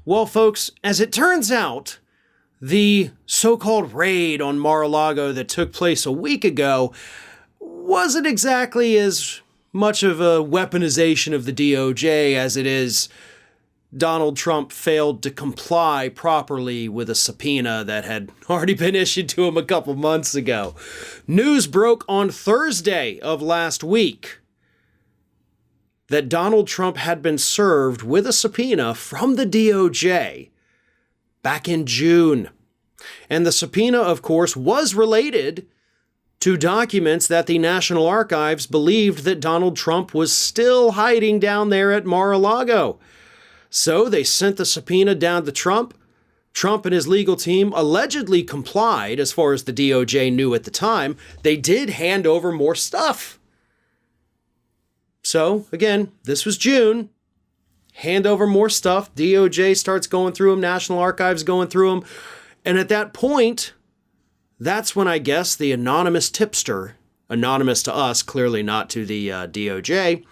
Well, folks, as it turns out, the so-called raid on Mar-a-Lago that took place a week ago wasn't exactly as much of a weaponization of the DOJ as it is Donald Trump failed to comply properly with a subpoena that had already been issued to him a couple months ago. News broke on Thursday of last week that Donald Trump had been served with a subpoena from the DOJ back in June. And the subpoena, of course, was related to documents that the National Archives believed that Donald Trump was still hiding down there at Mar-a-Lago. So they sent the subpoena down to Trump. Trump and his legal team allegedly complied, as far as the DOJ knew at the time. They did hand over more stuff. So, again, this was June. Hand over more stuff. DOJ starts going through them. National Archives going through them. And at that point, that's when I guess the anonymous tipster, anonymous to us, clearly not to the DOJ,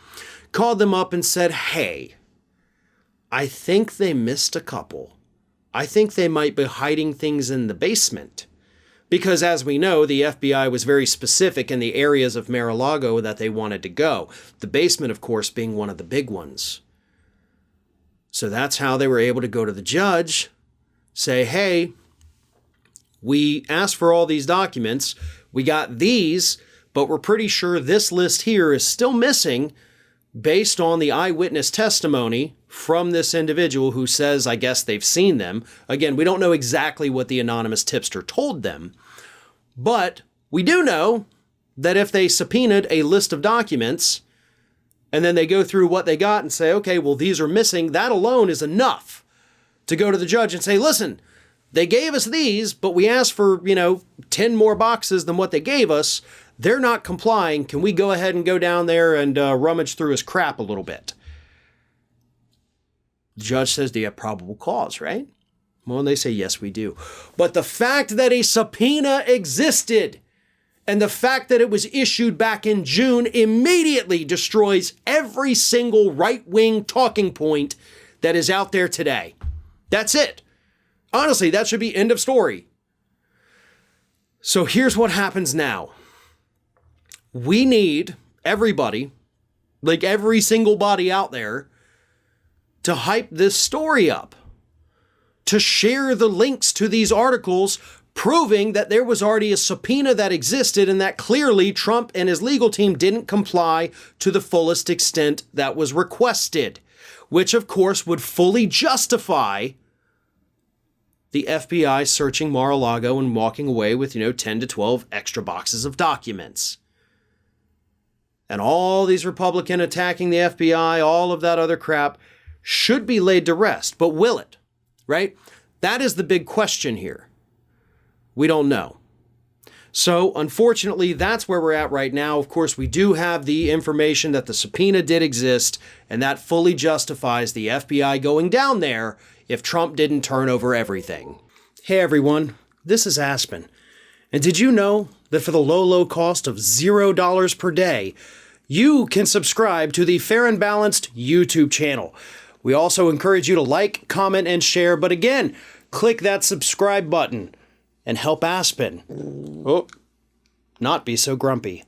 called them up and said, hey, I think they missed a couple. I think they might be hiding things in the basement. Because as we know, the FBI was very specific in the areas of Mar-a-Lago that they wanted to go. The basement, of course, being one of the big ones. So that's how they were able to go to the judge, say, hey, we asked for all these documents. We got these, but we're pretty sure this list here is still missing based on the eyewitness testimony from this individual who says, I guess they've seen them. Again, we don't know exactly what the anonymous tipster told them, but we do know that if they subpoenaed a list of documents and then they go through what they got and say, okay, well, these are missing, that alone is enough to go to the judge and say, listen, they gave us these, but we asked for, 10 more boxes than what they gave us. They're not complying. Can we go ahead and go down there and rummage through his crap a little bit? The judge says, do you have probable cause, right? Well, they say, yes, we do. But the fact that a subpoena existed and the fact that it was issued back in June immediately destroys every single right-wing talking point that is out there today. That's it. Honestly, that should be end of story. So here's what happens now. We need everybody, like every single body out there, to hype this story up, to share the links to these articles proving that there was already a subpoena that existed and that clearly Trump and his legal team didn't comply to the fullest extent that was requested, which of course would fully justify the FBI searching Mar-a-Lago and walking away with, 10 to 12 extra boxes of documents. And all these Republicans attacking the FBI, all of that other crap should be laid to rest. But will it? Right? That is the big question here. We don't know. So, unfortunately, that's where we're at right now. Of course, we do have the information that the subpoena did exist, and that fully justifies the FBI going down there if Trump didn't turn over everything. Hey, everyone. This is Aspen. And did you know that for the low cost of $0 per day, you can subscribe to the Fair and Balanced YouTube channel? We also encourage you to like, comment, and share. But again, click that subscribe button and help Aspen not be so grumpy.